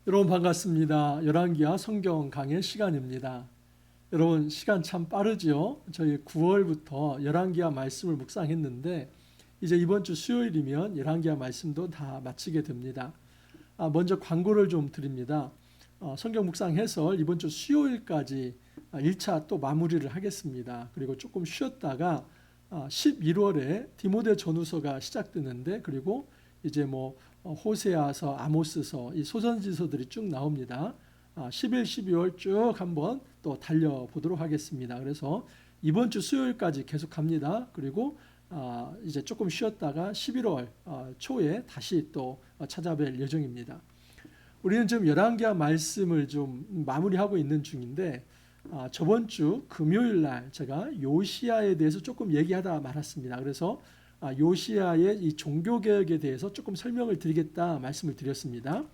여러분 반갑습니다. 열왕기하 성경 강의 시간입니다. 여러분 시간 참 빠르죠? 저희 9월부터 열왕기하 말씀을 묵상했는데 이제 이번 주 수요일이면 열왕기하 말씀도 다 마치게 됩니다. 먼저 광고를 좀 드립니다. 성경 묵상 해설 이번 주 수요일까지 1차 또 마무리를 하겠습니다. 그리고 조금 쉬었다가 11월에 디모데 전후서가 시작되는데 그리고 이제 호세아서, 아모스서 이 소선지서들이 쭉 나옵니다. 11, 12월 쭉 한번 또 달려보도록 하겠습니다. 그래서 이번 주 수요일까지 계속합니다. 그리고 이제 조금 쉬었다가 11월 초에 다시 또 찾아뵐 예정입니다. 우리는 지금 열왕기하 말씀을 좀 마무리하고 있는 중인데 저번 주 금요일 날 제가 요시야에 대해서 조금 얘기하다 말았습니다. 그래서 요시야의 이 종교개혁에 대해서 조금 설명을 드리겠다 말씀을 드렸습니다.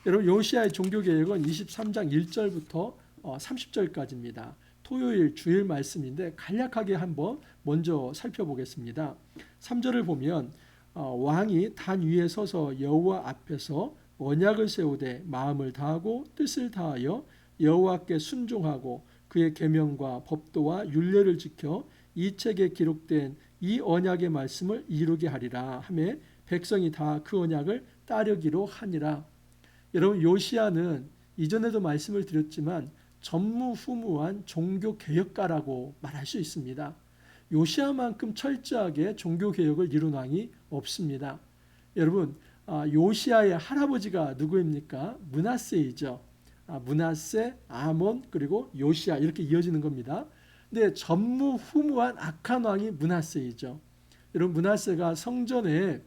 여러분 요시야의 종교개혁은 23장 1절부터 30절까지입니다. 토요일 주일 말씀인데 간략하게 한번 먼저 살펴보겠습니다. 3절을 보면 왕이 단 위에 서서 여호와 앞에서 언약을 세우되 마음을 다하고 뜻을 다하여 여호와께 순종하고 그의 계명과 법도와 율례를 지켜 이 책에 기록된 이 언약의 말씀을 이루게 하리라 하며 백성이 다 그 언약을 따르기로 하니라. 여러분 요시야는 이전에도 말씀을 드렸지만 전무후무한 종교개혁가라고 말할 수 있습니다. 요시야만큼 철저하게 종교개혁을 이룬 왕이 없습니다. 여러분 요시야의 할아버지가 누구입니까? 므낫세이죠. 므낫세, 아몬 그리고 요시야 이렇게 이어지는 겁니다. 근데 전무후무한 악한 왕이 므낫세이죠. 여러분 므낫세가 성전에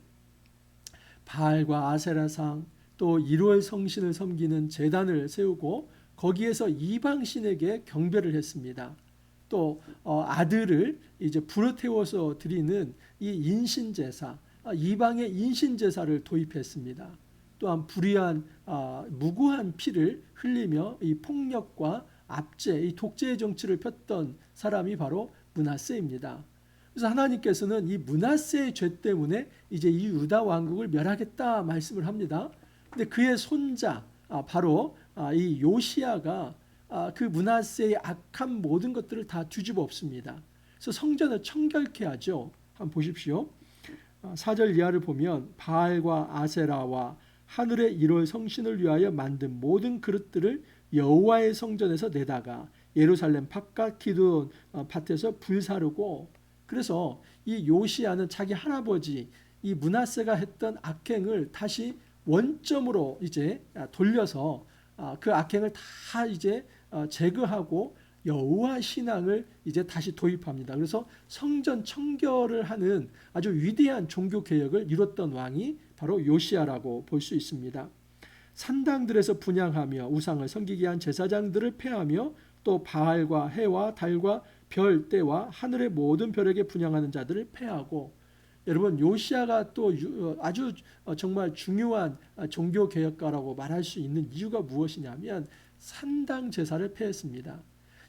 바알과 아세라상 또 이로엘 성신을 섬기는 제단을 세우고 거기에서 이방신에게 경배를 했습니다. 또 아들을 이제 불어 태워서 드리는 이 인신제사, 이방의 인신제사를 도입했습니다. 또한 불의한 무고한 피를 흘리며 이 폭력과 압제, 이 독재의 정치를 폈던 사람이 바로 므낫세입니다. 그래서 하나님께서는 이 므낫세의 죄 때문에 이제 이 유다 왕국을 멸하겠다 말씀을 합니다. 근데 그의 손자 바로 이 요시야가 그 므낫세의 악한 모든 것들을 다 뒤집어 엎습니다. 그래서 성전을 청결케 하죠. 한번 보십시오. 4절 이하를 보면 바알과 아세라와 하늘의 일월 성신을 위하여 만든 모든 그릇들을 여호와의 성전에서 내다가 예루살렘 바깥 기드온 밭에서 불사르고, 그래서 이 요시야는 자기 할아버지 이 므낫세가 했던 악행을 다시 원점으로 이제 돌려서 그 악행을 다 이제 제거하고 여호와 신앙을 이제 다시 도입합니다. 그래서 성전 청결을 하는 아주 위대한 종교 개혁을 이뤘던 왕이 바로 요시야라고 볼 수 있습니다. 산당들에서 분향하며 우상을 섬기게 한 제사장들을 폐하며 또 바알과 해와 달과 별, 때와 하늘의 모든 별에게 분향하는 자들을 폐하고, 여러분 요시야가 또 아주 정말 중요한 종교 개혁가라고 말할 수 있는 이유가 무엇이냐면 산당 제사를 폐했습니다.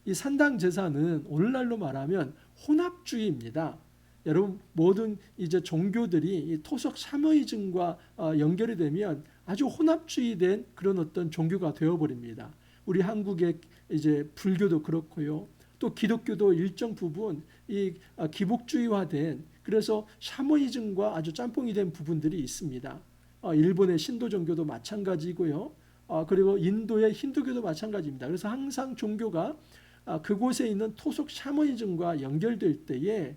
이 산당 제사는 오늘날로 말하면 혼합주의입니다. 여러분 모든 이제 종교들이 토속 샤머니즘과 연결이 되면 아주 혼합주의된 그런 어떤 종교가 되어버립니다. 우리 한국의 이제 불교도 그렇고요. 또 기독교도 일정 부분 이 기복주의화된, 그래서 샤머니즘과 아주 짬뽕이 된 부분들이 있습니다. 일본의 신도 종교도 마찬가지고요. 그리고 인도의 힌두교도 마찬가지입니다. 그래서 항상 종교가 그곳에 있는 토속 샤머니즘과 연결될 때에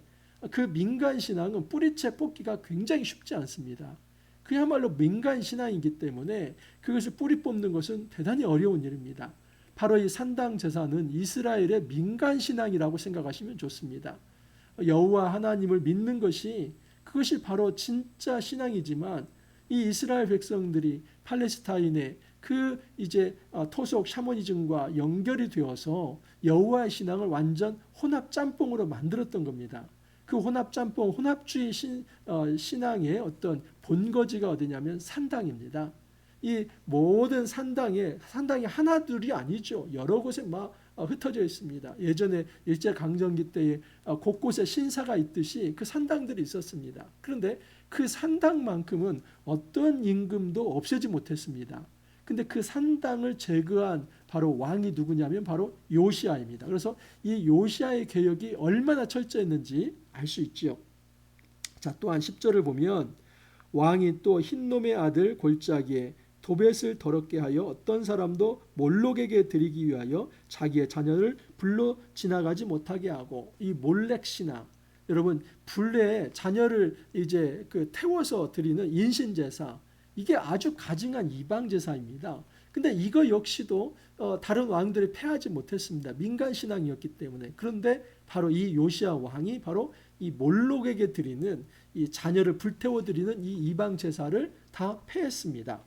그 민간 신앙은 뿌리채 뽑기가 굉장히 쉽지 않습니다. 그야말로 민간 신앙이기 때문에 그것을 뿌리 뽑는 것은 대단히 어려운 일입니다. 바로 이 산당 제사는 이스라엘의 민간 신앙이라고 생각하시면 좋습니다. 여호와 하나님을 믿는 것이 그것이 바로 진짜 신앙이지만 이 이스라엘 백성들이 팔레스타인의 그 이제 토속 샤머니즘과 연결이 되어서 여호와의 신앙을 완전 혼합 짬뽕으로 만들었던 겁니다. 그 혼합 짬뽕, 혼합주의 신앙의 어떤 본거지가 어디냐면 산당입니다. 이 모든 산당이 하나둘이 아니죠. 여러 곳에 막 흩어져 있습니다. 예전에 일제강점기 때에 곳곳에 신사가 있듯이 그 산당들이 있었습니다. 그런데 그 산당만큼은 어떤 임금도 없애지 못했습니다. 근데 그 산당을 제거한 바로 왕이 누구냐면 바로 요시아입니다. 그래서 이 요시아의 개혁이 얼마나 철저했는지 알 수 있지요. 자, 또한 10절을 보면 왕이 또 흰놈의 아들 골짜기에 도벳을 더럽게 하여 어떤 사람도 몰록에게 드리기 위하여 자기의 자녀를 불러 지나가지 못하게 하고, 이 몰렉 신앙, 여러분 불에 자녀를 이제 태워서 드리는 인신 제사, 이게 아주 가증한 이방 제사입니다. 근데 이거 역시도 다른 왕들이 패하지 못했습니다. 민간 신앙이었기 때문에. 그런데 바로 이 요시아 왕이 바로 이 몰록에게 드리는, 이 자녀를 불태워 드리는 이 이방 제사를 다 패했습니다.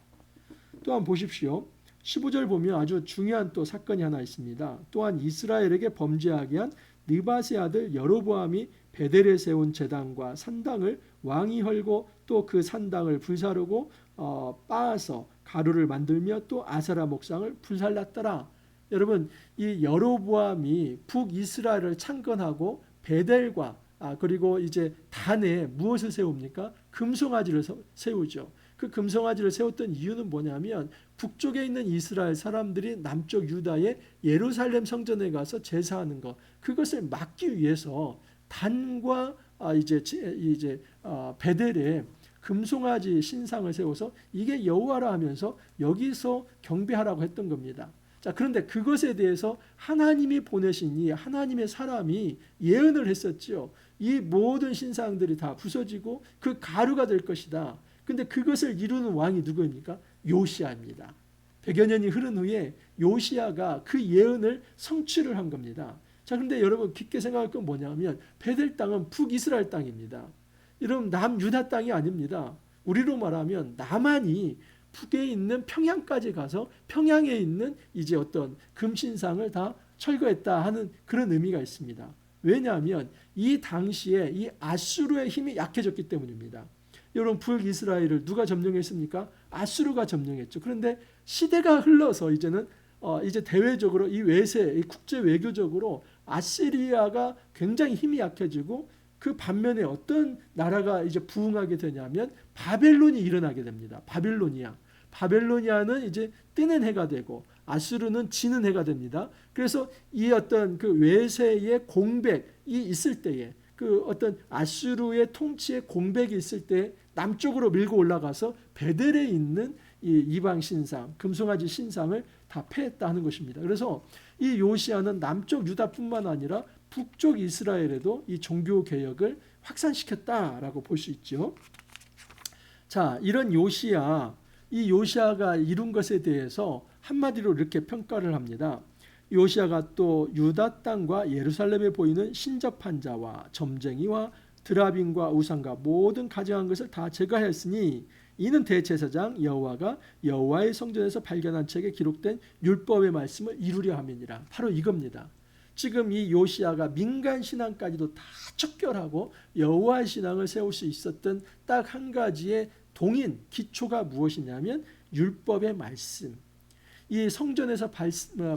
또한 보십시오. 15절 보면 아주 중요한 또 사건이 하나 있습니다. 또한 이스라엘에게 범죄하게 한 느밧의 아들 여로보암이 베델에 세운 제단과 산당을 왕이 헐고 또 그 산당을 불사르고 빻아서 가루를 만들며 또 아세라 목상을 불살랐더라. 여러분, 이 여로보암이 북이스라엘을 창건하고 베델과 그리고 이제 단에 무엇을 세웁니까? 금송아지를 세우죠. 그 금송아지를 세웠던 이유는 뭐냐면 북쪽에 있는 이스라엘 사람들이 남쪽 유다의 예루살렘 성전에 가서 제사하는 것, 그것을 막기 위해서 단과 이제 베델에 금송아지 신상을 세워서 이게 여호와라 하면서 여기서 경배하라고 했던 겁니다. 자, 그런데 그것에 대해서 하나님이 보내신 이 하나님의 사람이 예언을 했었죠. 이 모든 신상들이 다 부서지고 그 가루가 될 것이다. 근데 그것을 이루는 왕이 누구입니까? 요시아입니다. 100여 년이 흐른 후에 요시아가 그 예언을 성취를 한 겁니다. 자, 그런데 여러분 깊게 생각할 건 뭐냐면 베델 땅은 북이스라엘 땅입니다. 여러분 남유다 땅이 아닙니다. 우리로 말하면 남한이 북에 있는 평양까지 가서 평양에 있는 이제 어떤 금신상을 다 철거했다 하는 그런 의미가 있습니다. 왜냐하면 이 당시에 이 아수르의 힘이 약해졌기 때문입니다. 여러분 북이스라엘을 누가 점령했습니까? 아수르가 점령했죠. 그런데 시대가 흘러서 이제는 이제 대외적으로 이 외세, 이 국제 외교적으로 아시리아가 굉장히 힘이 약해지고 그 반면에 어떤 나라가 이제 부흥하게 되냐면 바벨론이 일어나게 됩니다. 바벨로니아는 이제 뜨는 해가 되고 아수르는 지는 해가 됩니다. 그래서 이 어떤 그 외세의 공백이 있을 때에 그 어떤 아수르의 통치의 공백이 있을 때 남쪽으로 밀고 올라가서 베델에 있는 이 이방 신상, 금송아지 신상을 다 패했다 하는 것입니다. 그래서 이 요시아는 남쪽 유다뿐만 아니라 북쪽 이스라엘에도 이 종교 개혁을 확산시켰다라고 볼 수 있죠. 자, 이런 이 요시아가 이룬 것에 대해서 한마디로 이렇게 평가를 합니다. 요시아가 또 유다 땅과 예루살렘에 보이는 신접한 자와 점쟁이와 드라빔과 우상과 모든 가증한 것을 다 제거하였으니 이는 대제사장 여호와가 여호와의 성전에서 발견한 책에 기록된 율법의 말씀을 이루려 함이니라. 바로 이겁니다. 지금 이 요시아가 민간 신앙까지도 다 척결하고 여호와의 신앙을 세울 수 있었던 딱 한 가지의 동인 기초가 무엇이냐면 율법의 말씀. 이 성전에서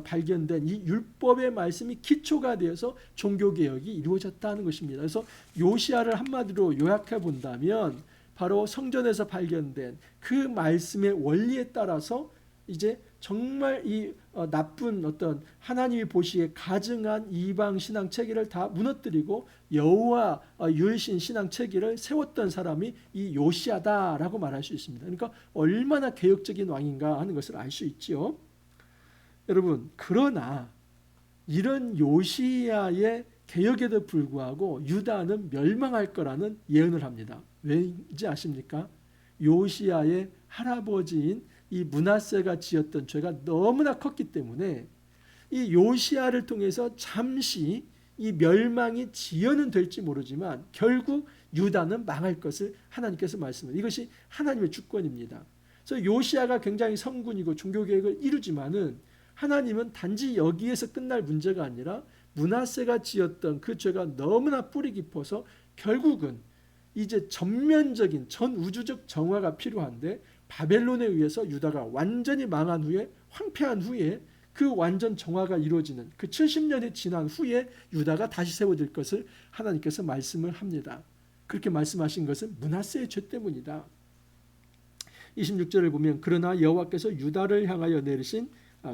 발견된 이 율법의 말씀이 기초가 되어서 종교개혁이 이루어졌다는 것입니다. 그래서 요시아를 한마디로 요약해 본다면 바로 성전에서 발견된 그 말씀의 원리에 따라서 이제 정말 이 나쁜 어떤 하나님이 보시기에 가증한 이방 신앙 체계를 다 무너뜨리고 여호와 유일신 신앙 체계를 세웠던 사람이 이 요시아다라고 말할 수 있습니다. 그러니까 얼마나 개혁적인 왕인가 하는 것을 알 수 있지요. 여러분, 그러나 이런 요시아의 개혁에도 불구하고 유다는 멸망할 거라는 예언을 합니다. 왠지 아십니까? 요시아의 할아버지인 이 므낫세가 지었던 죄가 너무나 컸기 때문에 이 요시아를 통해서 잠시 이 멸망이 지연은 될지 모르지만 결국 유다는 망할 것을 하나님께서 말씀합니다. 이것이 하나님의 주권입니다. 그래서 요시아가 굉장히 성군이고 종교개혁을 이루지만은 하나님은 단지 여기에서 끝날 문제가 아니라 므낫세가 지었던 그 죄가 너무나 뿌리 깊어서 결국은 이제 전면적인 전우주적 정화가 필요한데 바벨론에 의해서 유다가 완전히 망한 후에 황폐한 후에 그 완전 정화가 이루어지는 그 70년이 지난 후에 유다가 다시 세워질 것을 하나님께서 말씀을 합니다. 그렇게 말씀하신 것은 므낫세의 죄 때문이다. 26절을 보면 그러나 여호와께서 유다를 향하여 내리신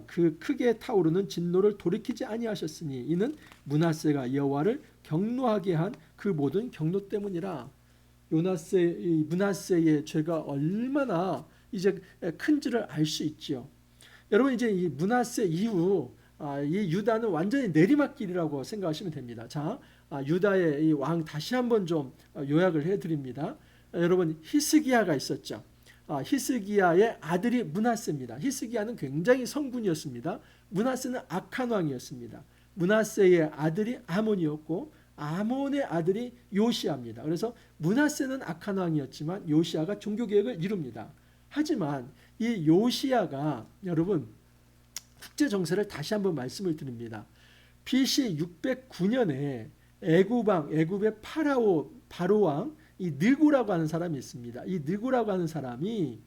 그 크게 타오르는 진노를 돌이키지 아니하셨으니 이는 므낫세가 여호와를 경노하게 한 그 모든 경노 때문이라. 므낫세의 죄가 얼마나 이제 큰지를 알 수 있지요. 여러분 이제 이 므낫세 이후 이 유다는 완전히 내리막길이라고 생각하시면 됩니다. 자, 유다의 이 왕 다시 한번 좀 요약을 해드립니다. 여러분 히스기야가 있었죠. 히스기야의 아들이 므낫세입니다. 히스기야는 굉장히 성군이었습니다. 므낫세는 악한 왕이었습니다. 므낫세의 아들이 아몬이었고 아몬의 아들이 요시야입니다. 그래서 므낫세는 악한 왕이었지만 요시야가 종교개혁을 이룹니다. 하지만 이 요시야가 여러분 국제 정세를 다시 한번 말씀을 드립니다. BC 609년에 애굽의 바로왕 이 느고라고 하는 사람이 있습니다. 이 느고라고 하는 사람이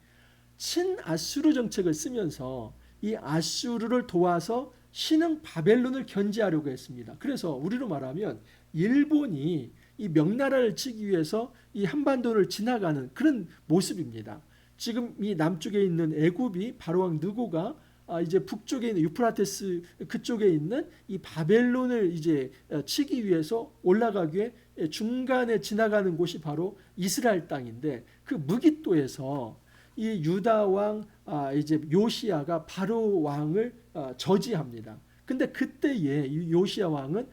친아수르 정책을 쓰면서 이 아수르를 도와서 신흥 바벨론을 견제하려고 했습니다. 그래서 우리로 말하면 일본이 이 명나라를 치기 위해서 이 한반도를 지나가는 그런 모습입니다. 지금 이 남쪽에 있는 애굽이 바로왕 느고가 이제 북쪽에 있는 유프라테스 그쪽에 있는 이 바벨론을 이제 치기 위해서 올라가기 위해 중간에 지나가는 곳이 바로 이스라엘 땅인데 그 무깃도에서 이 유다 왕 이제 요시야가 바로 왕을 저지합니다. 근데 그때에 이 요시야 왕은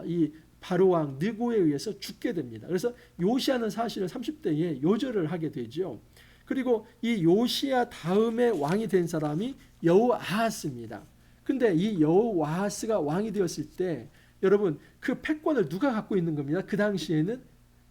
이 바로 왕 느고에 의해서 죽게 됩니다. 그래서 요시야는 사실은 30대에 요절을 하게 되죠. 그리고 이 요시야 다음에 왕이 된 사람이 여호아하스입니다. 근데 이 여호아하스가 왕이 되었을 때 여러분 그 패권을 누가 갖고 있는 겁니다. 그 당시에는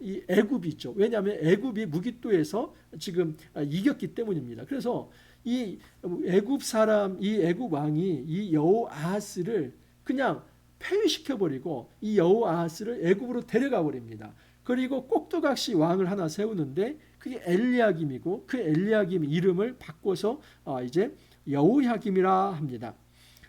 이 애굽이 있죠. 왜냐하면 애굽이 무깃도에서 지금 이겼기 때문입니다. 그래서 이 애굽 사람, 이 애굽 왕이 이 여호아하스를 그냥 폐위시켜 버리고 이 여호아하스를 애굽으로 데려가 버립니다. 그리고 꼭두각시 왕을 하나 세우는데 그게 엘리야김이고 그 엘리야김 이름을 바꿔서 이제 여호야김이라 합니다.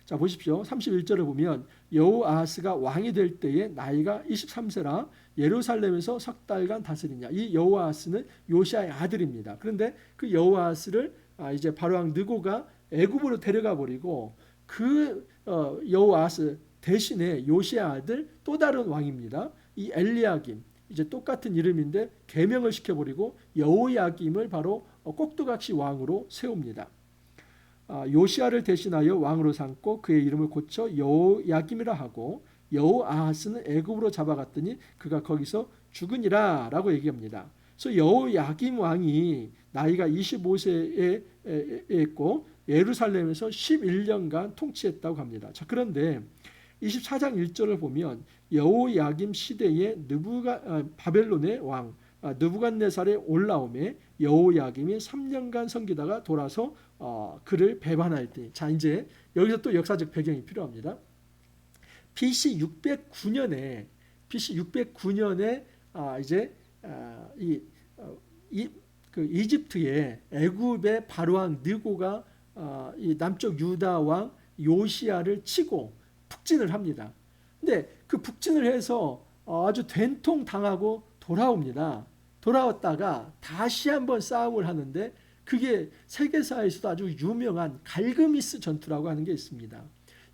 자 보십시오. 31절을 보면 여호아하스가 왕이 될 때에 나이가 23세라 예루살렘에서 석 달간 다스리냐. 이 여호아하스는 요시야의 아들입니다. 그런데 그 여호아하스를 이제 바로왕 느고가 애굽으로 데려가 버리고 그 여호아하스 대신에 요시야 아들 또 다른 왕입니다. 이 엘리야김 이제 똑같은 이름인데 개명을 시켜버리고 여호야김을 바로 꼭두각시 왕으로 세웁니다. 요시야를 대신하여 왕으로 삼고 그의 이름을 고쳐 여호야김이라 하고 여호아하스는 애굽으로 잡아갔더니 그가 거기서 죽으니라 라고 얘기합니다. 그래서 여호야김 왕이 나이가 25세에 했고 예루살렘에서 11년간 통치했다고 합니다. 자, 그런데 24장 1절을 보면 여호야김 시대에 바벨론의 왕 느부갓네살의 올라옴에 여호야김이 3년간 섬기다가 돌아서 그를 배반할 때, 자 이제 여기서 또 역사적 배경이 필요합니다. BC 609년에 이제 이집트의 애굽의 바로왕 느고가 이 남쪽 유다 왕 요시야를 치고 북진을 합니다. 근데 그 북진을 해서 아주 된통 당하고 돌아옵니다. 돌아왔다가 다시 한번 싸움을 하는데 그게 세계사에서도 아주 유명한 갈그미스 전투라고 하는 게 있습니다.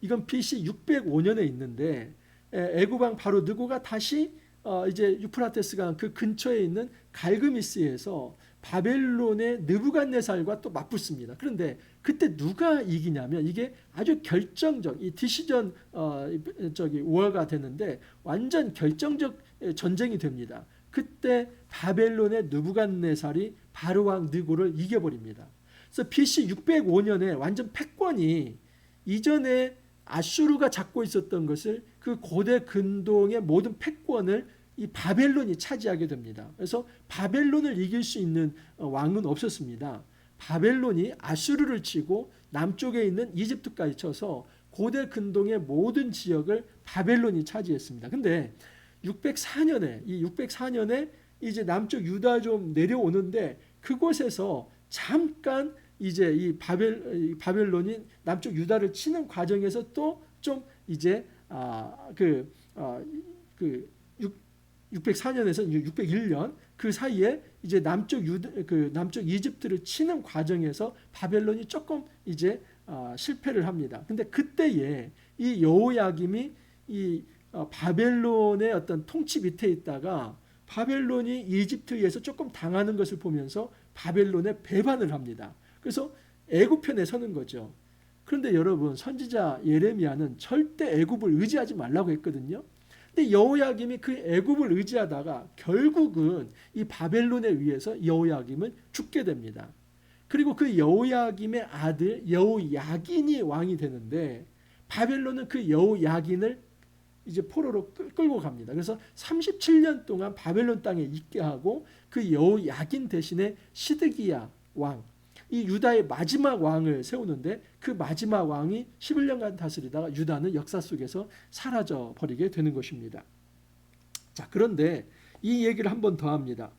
이건 BC 605년에 있는데 애굽왕 바로 느고가 다시 이제 유프라테스강 그 근처에 있는 갈그미스에서 바벨론의 느부갓네살과 또 맞붙습니다. 그런데 그때 누가 이기냐면 이게 아주 결정적 이 디시전 워가 되는데 완전 결정적 전쟁이 됩니다. 그때 바벨론의 느부갓네살이 바로왕 느고를 이겨버립니다. 그래서 BC 605년에 완전 패권이 이전에 아수르가 잡고 있었던 것을 그 고대 근동의 모든 패권을 이 바벨론이 차지하게 됩니다. 그래서 바벨론을 이길 수 있는 왕은 없었습니다. 바벨론이 아수르를 치고 남쪽에 있는 이집트까지 쳐서 고대 근동의 모든 지역을 바벨론이 차지했습니다. 근데 604년에 이제 남쪽 유다 좀 내려오는데 그곳에서 잠깐 이제 이 바벨론이 남쪽 유다를 치는 과정에서 또 좀 이제 604년에서 601년 그 사이에 이제 남쪽 이집트를 치는 과정에서 바벨론이 조금 이제 실패를 합니다. 근데 그때에 이 여호야김이 이 바벨론의 어떤 통치 밑에 있다가 바벨론이 이집트에서 조금 당하는 것을 보면서 바벨론에 배반을 합니다. 그래서 애굽편에 서는 거죠. 그런데 여러분, 선지자 예레미야는 절대 애굽을 의지하지 말라고 했거든요. 근데 여호야김이 그 애굽을 의지하다가 결국은 이 바벨론에 의해서 여호야김은 죽게 됩니다. 그리고 그 여호야김의 아들 여호야긴이 왕이 되는데 바벨론은 그 여호야긴을 이제 포로로 끌고 갑니다. 그래서 37년 동안 바벨론 땅에 있게 하고 그 여호야긴 대신에 시드기야 왕, 이 유다의 마지막 왕을 세우는데 그 마지막 왕이 11년간 다스리다가 유다는 역사 속에서 사라져 버리게 되는 것입니다. 자, 그런데 이 얘기를 한 번 더 합니다.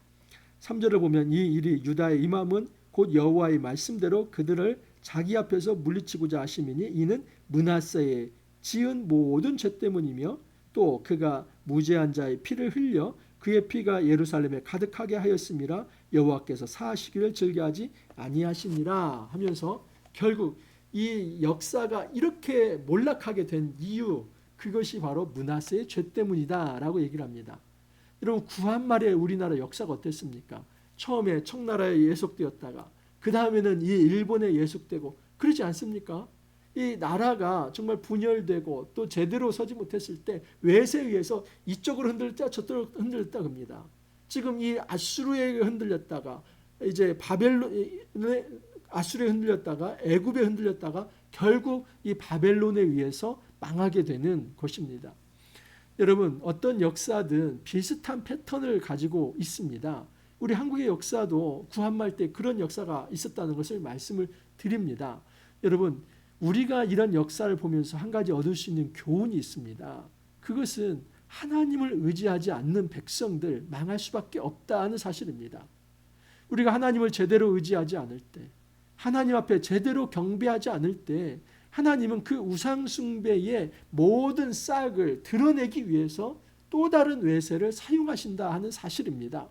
3절을 보면 이 일이 유다의 임함은 곧 여호와의 말씀대로 그들을 자기 앞에서 물리치고자 하심이니 이는 므낫세의 지은 모든 죄 때문이며 또 그가 무죄한 자의 피를 흘려 그의 피가 예루살렘에 가득하게 하였음이라 여호와께서 사하시기를 즐겨하지 아니하시니라 하면서 결국 이 역사가 이렇게 몰락하게 된 이유, 그것이 바로 므낫세의 죄 때문이다라고 얘기를 합니다. 여러분, 구한말의 우리나라 역사가 어땠습니까? 처음에 청나라에 예속되었다가 그 다음에는 이 일본에 예속되고 그러지 않습니까? 이 나라가 정말 분열되고 또 제대로 서지 못했을 때 외세에 의해서 이쪽으로 흔들렸다 저쪽으로 흔들렸다 합니다. 지금 이 아수르에 흔들렸다가 이제 바벨론에 아수르에 흔들렸다가 애굽에 흔들렸다가 결국 이 바벨론에 의해서 망하게 되는 것입니다. 여러분, 어떤 역사든 비슷한 패턴을 가지고 있습니다. 우리 한국의 역사도 구한말 때 그런 역사가 있었다는 것을 말씀을 드립니다. 여러분, 우리가 이런 역사를 보면서 한 가지 얻을 수 있는 교훈이 있습니다. 그것은 하나님을 의지하지 않는 백성들 망할 수밖에 없다는 사실입니다. 우리가 하나님을 제대로 의지하지 않을 때, 하나님 앞에 제대로 경배하지 않을 때 하나님은 그 우상 숭배의 모든 싹을 드러내기 위해서 또 다른 외세를 사용하신다 하는 사실입니다.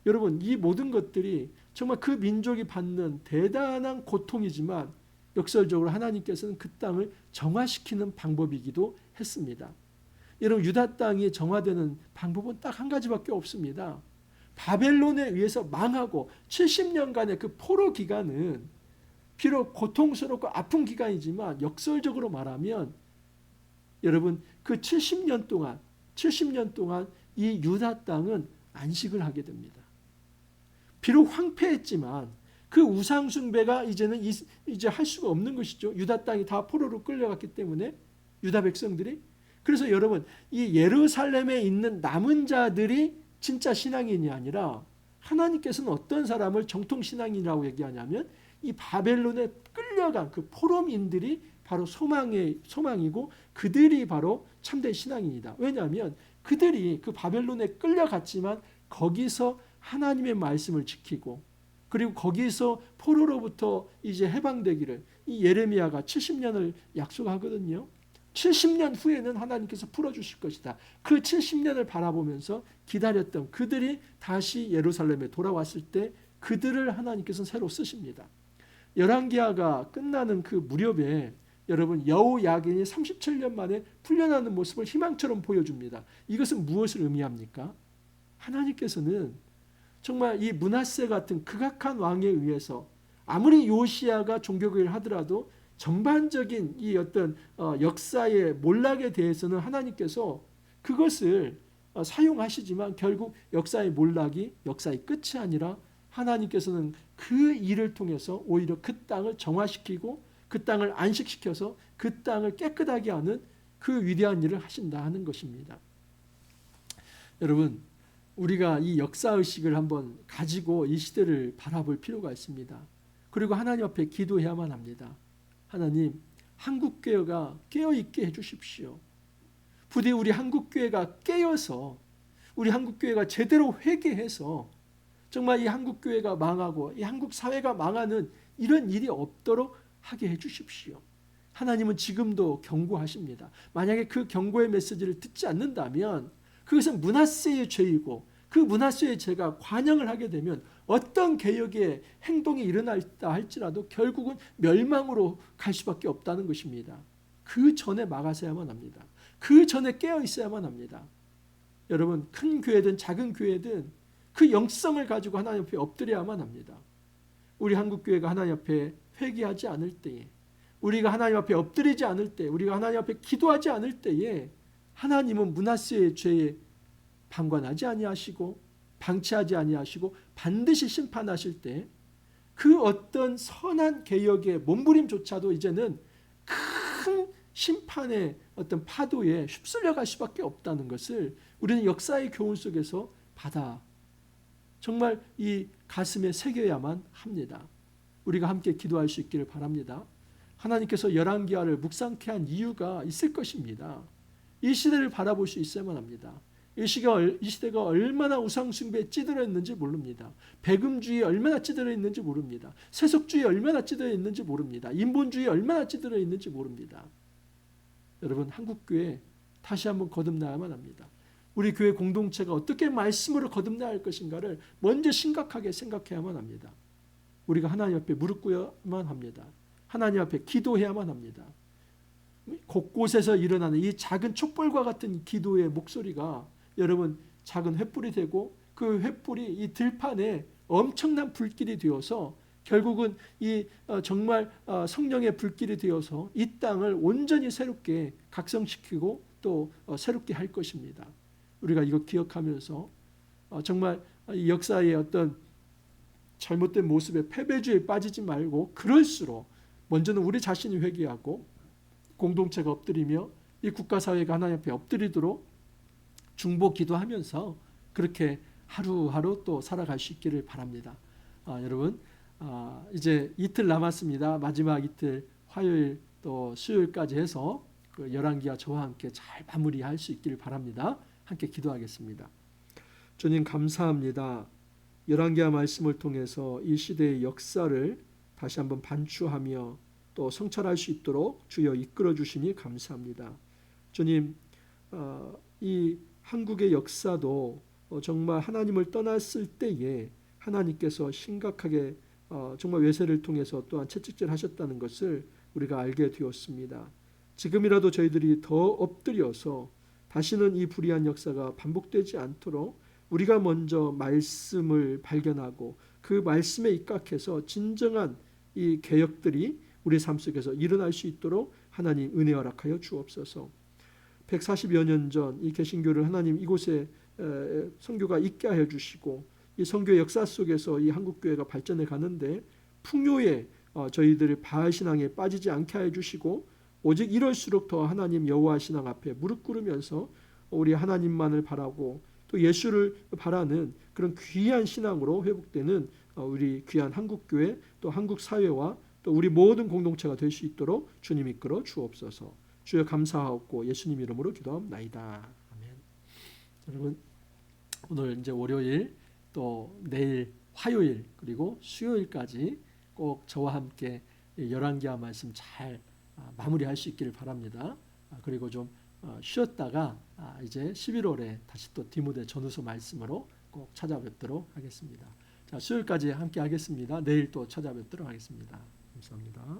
여러분, 이 모든 것들이 정말 그 민족이 받는 대단한 고통이지만 역설적으로 하나님께서는 그 땅을 정화시키는 방법이기도 했습니다. 여러분, 유다 땅이 정화되는 방법은 딱 한 가지밖에 없습니다. 바벨론에 의해서 망하고 70년간의 그 포로 기간은 비록 고통스럽고 아픈 기간이지만 역설적으로 말하면 여러분, 그 70년 동안 이 유다 땅은 안식을 하게 됩니다. 비록 황폐했지만 그 우상 숭배가 이제는 이제 할 수가 없는 것이죠. 유다 땅이 다 포로로 끌려갔기 때문에 유다 백성들이. 그래서 여러분, 이 예루살렘에 있는 남은 자들이 진짜 신앙인이 아니라 하나님께서는 어떤 사람을 정통 신앙인이라고 얘기하냐면 이 바벨론에 끌려간 그 포로민들이 바로 소망이고 그들이 바로 참된 신앙인이다. 왜냐하면 그들이 그 바벨론에 끌려갔지만 거기서 하나님의 말씀을 지키고 그리고 거기서 포로로부터 이제 해방되기를 이 예레미야가 70년을 약속하거든요. 70년 후에는 하나님께서 풀어주실 것이다. 그 70년을 바라보면서 기다렸던 그들이 다시 예루살렘에 돌아왔을 때 그들을 하나님께서는 새로 쓰십니다. 열왕기하가 끝나는 그 무렵에 여러분, 여호야긴이 37년 만에 풀려나는 모습을 희망처럼 보여줍니다. 이것은 무엇을 의미합니까? 하나님께서는 정말 이 므낫세 같은 극악한 왕에 의해서 아무리 요시야가 종교개혁을 하더라도 전반적인 이 어떤 역사의 몰락에 대해서는 하나님께서 그것을 사용하시지만 결국 역사의 몰락이 역사의 끝이 아니라 하나님께서는 그 일을 통해서 오히려 그 땅을 정화시키고 그 땅을 안식시켜서 그 땅을 깨끗하게 하는 그 위대한 일을 하신다 하는 것입니다. 여러분, 우리가 이 역사의식을 한번 가지고 이 시대를 바라볼 필요가 있습니다. 그리고 하나님 앞에 기도해야만 합니다. 하나님, 한국교회가 깨어있게 해주십시오. 부디 우리 한국교회가 깨어서 우리 한국교회가 제대로 회개해서 정말 이 한국교회가 망하고 이 한국 사회가 망하는 이런 일이 없도록 하게 해주십시오. 하나님은 지금도 경고하십니다. 만약에 그 경고의 메시지를 듣지 않는다면 그것은 므낫세의 죄이고 그 므낫세의 죄가 관영을 하게 되면 어떤 개혁의 행동이 일어났다 할지라도 결국은 멸망으로 갈 수밖에 없다는 것입니다. 그 전에 막아서야만 합니다. 그 전에 깨어 있어야만 합니다. 여러분, 큰 교회든 작은 교회든 그 영성을 가지고 하나님 앞에 엎드려야만 합니다. 우리 한국교회가 하나님 앞에 회개하지 않을 때에, 우리가 하나님 앞에 엎드리지 않을 때, 우리가 하나님 앞에 기도하지 않을 때에 하나님은 므낫세의 죄에 방관하지 아니하시고 방치하지 아니하시고 반드시 심판하실 때 그 어떤 선한 개혁의 몸부림조차도 이제는 큰 심판의 어떤 파도에 휩쓸려 갈 수밖에 없다는 것을 우리는 역사의 교훈 속에서 받아 정말 이 가슴에 새겨야만 합니다. 우리가 함께 기도할 수 있기를 바랍니다. 하나님께서 열왕기하를 묵상케 한 이유가 있을 것입니다. 이 시대를 바라볼 수 있어야만 합니다. 이 시대가 얼마나 우상숭배에 찌들어 있는지 모릅니다. 배금주의에 얼마나 찌들어 있는지 모릅니다. 세속주의에 얼마나 찌들어 있는지 모릅니다. 인본주의에 얼마나 찌들어 있는지 모릅니다. 여러분, 한국교회 다시 한번 거듭나야만 합니다. 우리 교회 공동체가 어떻게 말씀으로 거듭나야 할 것인가를 먼저 심각하게 생각해야만 합니다. 우리가 하나님 앞에 무릎 꿇어야만 합니다. 하나님 앞에 기도해야만 합니다. 곳곳에서 일어나는 이 작은 촛불과 같은 기도의 목소리가 여러분 작은 횃불이 되고 그 횃불이 이 들판에 엄청난 불길이 되어서 결국은 이 정말 성령의 불길이 되어서 이 땅을 온전히 새롭게 각성시키고 또 새롭게 할 것입니다. 우리가 이거 기억하면서 정말 이 역사의 어떤 잘못된 모습에 패배주의에 빠지지 말고 그럴수록 먼저는 우리 자신이 회개하고 공동체가 엎드리며 이 국가사회가 하나님 앞에 엎드리도록 중보 기도하면서 그렇게 하루하루 또 살아갈 수 있기를 바랍니다. 여러분 이제 이틀 남았습니다. 마지막 이틀 화요일 또 수요일까지 해서 그 열왕기와 저와 함께 잘 마무리할 수 있기를 바랍니다. 함께 기도하겠습니다. 주님 감사합니다. 열왕기와 말씀을 통해서 이 시대의 역사를 다시 한번 반추하며 또 성찰할 수 있도록 주여 이끌어 주시니 감사합니다. 주님, 이 한국의 역사도 정말 하나님을 떠났을 때에 하나님께서 심각하게 정말 외세를 통해서 또한 채찍질하셨다는 것을 우리가 알게 되었습니다. 지금이라도 저희들이 더 엎드려서 다시는 이 불의한 역사가 반복되지 않도록 우리가 먼저 말씀을 발견하고 그 말씀에 입각해서 진정한 이 개혁들이 우리 삶 속에서 일어날 수 있도록 하나님 은혜 허락하여 주옵소서. 140여 년 전 이 개신교를 하나님 이곳에 선교가 있게 하여 주시고 이 선교의 역사 속에서 이 한국교회가 발전해 가는데 풍요에 저희들을 바알 신앙에 빠지지 않게 하여 주시고 오직 이럴수록 더 하나님 여호와 신앙 앞에 무릎 꿇으면서 우리 하나님만을 바라고 또 예수를 바라는 그런 귀한 신앙으로 회복되는 우리 귀한 한국교회 또 한국 사회와 또 우리 모든 공동체가 될 수 있도록 주님 이끌어 주옵소서. 주여 감사하옵고 예수님 이름으로 기도합나이다. 아멘. 여러분 오늘 이제 월요일 또 내일 화요일 그리고 수요일까지 꼭 저와 함께 열왕기하 말씀 잘 마무리할 수 있기를 바랍니다. 그리고 좀 쉬었다가 이제 11월에 다시 또 디모데 전후서 말씀으로 꼭 찾아뵙도록 하겠습니다. 자, 수요일까지 함께 하겠습니다. 내일 또 찾아뵙도록 하겠습니다. 감사합니다.